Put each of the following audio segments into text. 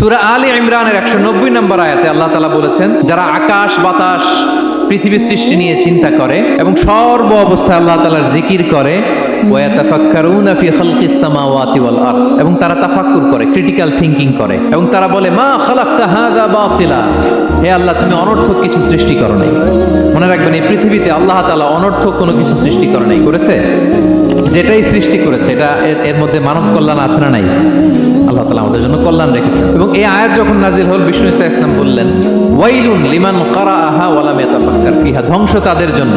সূরা আলে ইমরানের 190 নম্বর আয়াতে আল্লাহ তাআলা বলেছেন, যারা আকাশ বাতাস পৃথিবীর সৃষ্টি নিয়ে চিন্তা করে এবং সর্ব অবস্থায় আল্লাহ তাআলার জিকির করে, ওয়া ইয়াতাফাক্কারুনা ফি খালকিস সামাওয়াতি ওয়াল আরদ, এবং তারা তাফাক্কুর করে, ক্রিটিক্যাল থিংকিং করে, এবং তারা বলে মা খালাকতা হাযা বাতিলা, হে আল্লাহ তুমি অনর্থক কিছু সৃষ্টি করো নাই। মনে রাখবেন, এই পৃথিবীতে আল্লাহ তাআলা অনর্থক কোনো কিছু সৃষ্টি করে নাই, করেছে? যেটাই সৃষ্টি করেছে এটা এর মধ্যে মানব কল্যাণ আছে না নাই? আল্লাহ তাআলা আমাদের জন্য কল্যাণ রেখেছেন। এবং এই আয়াত যখন নাজিল হল, বিষ্ণু ইসা ইসলাম বললেন, ওয়াইলুন লিমান কারাআহা ওয়া লাম ইয়াতাফাক্কার ফিহা, ধ্বংস তাদের জন্য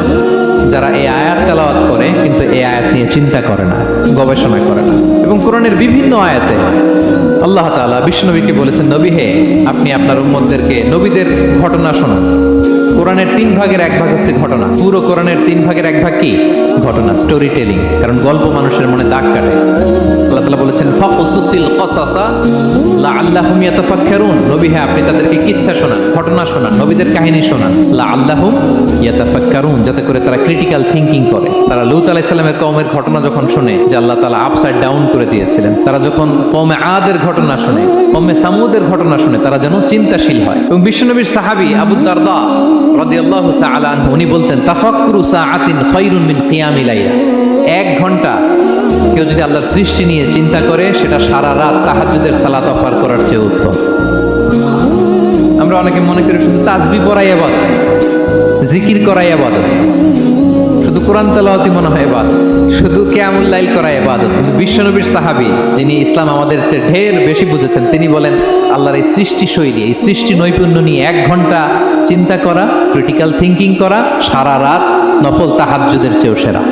যারা এই আয়াত তেলাওয়াত করে কিন্তু এই আয়াত নিয়ে চিন্তা করে না, গবেষণা করে না। এবং কোরআনের বিভিন্ন আয়াতে আল্লাহ তাআলা বিষ্ণুনবীকে বলেছেন, নবী হে, আপনি আপনার উম্মতদেরকে নবীদের ঘটনা শোনান। কোরআনের 3 ভাগের 1 ভাগ হচ্ছে ঘটনা। পুরো কোরআনের 3 ভাগের 1 ভাগ কি? ঘটনা, স্টোরি টেলিং। কারণ গল্প মানুষের মনে দাগ কাটে। আল্লাহ তাআলা বলেছেন, ফাকুসুসিল কসাসা লাআল্লাহুম ইয়াতাফাক্কারুন, নবী হ্যাঁ আপনি তাদেরকে কিচ্ছা শোনান, ঘটনা শোনান, নবীদের কাহিনী শোনান, লাআল্লাহুম ইয়াতাফাক্কারুন, যাতে করে তারা ক্রিটিক্যাল থিংকিং করে। তারা লূত আলাইহিস সালামের কওমের ঘটনা যখন শুনে যে আল্লাহ তাআলা আপসাইড ডাউন করে দিয়েছিলেন, তারা যখন কওমে আদের ঘটনা শুনে, কওমে সামুদের ঘটনা শুনে, তারা যেন চিন্তাশীল হয়। এবং বিশ্বনবীর সাহাবী আবু দারদা রাদিয়াল্লাহু তাআলা আনহু উনি বলতেন, তাফাক্কুরু সাআতিন খায়রুন মিন কিয়ামি লাইলা, 1 ঘন্টা কেউ যদি আল্লাহর সৃষ্টি নিয়ে চিন্তা করে সেটা সারা রাত তাহাজ্জুদের সালাত অফার করার চেয়ে উত্তম। আমরা অনেকে মনে করি শুধু তাসবিহ পড়াই ইবাদত, জিকির করাই ইবাদত, শুধু কোরআন তেলাওয়াতই মনে হয় ইবাদত, শুধু কিয়ামুল লাইল করা ইবাদত। কিন্তু বিশ্বনবীর সাহাবী, যিনি ইসলাম আমাদের চেয়ে ঢের বেশি বুঝেছেন, তিনি বলেন আল্লাহর এই সৃষ্টি শৈলী, এই সৃষ্টি নৈপুণ্য নিয়ে 1 ঘন্টা চিন্তা করা, ক্রিটিক্যাল থিংকিং করা, সারা রাত নফল তাহাজ্জুদের চেয়েও সেরা।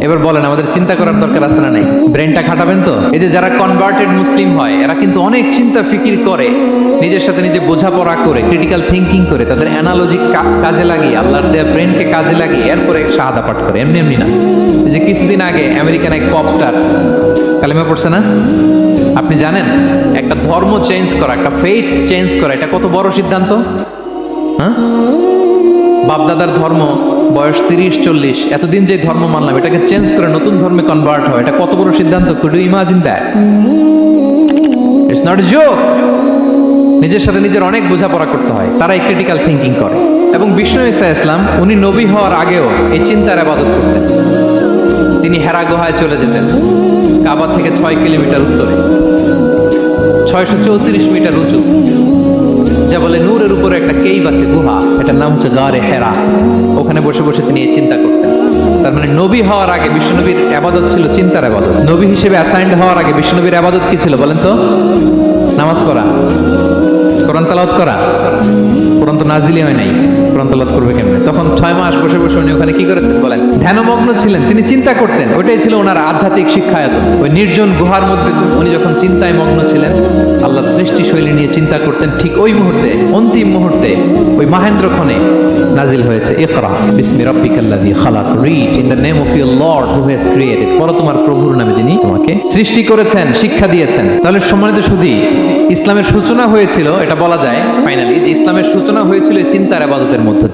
এবার বলেন, আমাদের চিন্তা করার দরকার আছে না নাই? ব্রেনটা খাটাবেন তো? এই যে যারা কনভার্টেড মুসলিম হয়, এরা কিন্তু অনেক চিন্তা ফিকির করে, নিজের সাথে নিজে বোঝাপড়া করে, ক্রিটিক্যাল থিংকিং করে, তাদের অ্যানালজি কাজে লাগিয়ে, আল্লাহর দেয়া ব্রেনকে কাজে লাগিয়ে এরপরে শাহাদা পাঠ করে, এমনি এমনি না। এই যে কিছুদিন আগে আমেরিকান এক পপ স্টার কালিমা পড়ছে না? আপনি জানেন একটা ধর্ম চেঞ্জ করা, একটা ফেইথ চেঞ্জ করা, এটা কত বড় সিদ্ধান্ত? হ্যাঁ, বাপদাদার ধর্ম, বয়স 30-40, এতদিন যে ধর্ম মানলাম, এটাকে চেঞ্জ করে নতুন ধর্মে কনভার্ট হয়, এটা কত বড় সিদ্ধান্ত? Could you imagine that? It's not a joke. নিজের সাথে নিজের অনেক বোঝাপড়া করতে হয়, তারাই ক্রিটিক্যাল থিংকিং করে। এবং বিষ্ণু ইসা ইসলাম উনি নবী হওয়ার আগেও এই চিন্তার ইবাদত করতেন। তিনি হেরা গুহায় চলে যেতেন, কাবা থেকে 6 কিলোমিটার উত্তরে, 634 মিটার উঁচু, যা বলে নূরের উপরে একটা কেইভ আছে, গুহা, এটার নাম হচ্ছে গারে হেরা। ওখানে বসে বসে তিনি এই চিন্তা করতেন। তার মানে নবী হওয়ার আগে বিশ্বনবীর ইবাদত ছিল চিন্তার ইবাদত। নবী হিসেবে অ্যাসাইন্ড হওয়ার আগে বিশ্বনবীর ইবাদত কি ছিল বলেন তো? নামাজ পড়া, কোরআন তেলাওয়াত করা। কোরআন তো নাজিলই হয় নাই, কোরআন তেলাওয়াত করবে কেমনে? তখন 6 মাস বসে বসে উনি ওখানে কি করেছেন বলেন? ধ্যানমগ্ন ছিলেন, তিনি চিন্তা করতেন। ওইটাই ছিল ওনার আধ্যাত্মিক শিক্ষায়তন। ওই নির্জন গুহার মধ্যে উনি যখন চিন্তায় মগ্ন ছিলেন, আল্লাহর সৃষ্টি শৈলী নিয়ে চিন্তা করতেন, ঠিক ওই মুহূর্তে, অন্তিম মুহূর্তে, ওই মাহেন্দ্রক্ষণে নাজিল হয়েছে ইকরা বিসমি রাব্বিকাল্লাযী খালাক, read in the name of your lord who has created, পড়ো তোমার প্রভুর নামে যিনি তোমাকে সৃষ্টি করেছেন, শিক্ষা দিয়েছেন। তাহলে সম্মানিত সুধী, ইসলামের সূচনা হয়েছিল, এটা বলা যায় ফাইনালি যে ইসলামের সূচনা হয়েছিল চিন্তার ইবাদতের মধ্যে।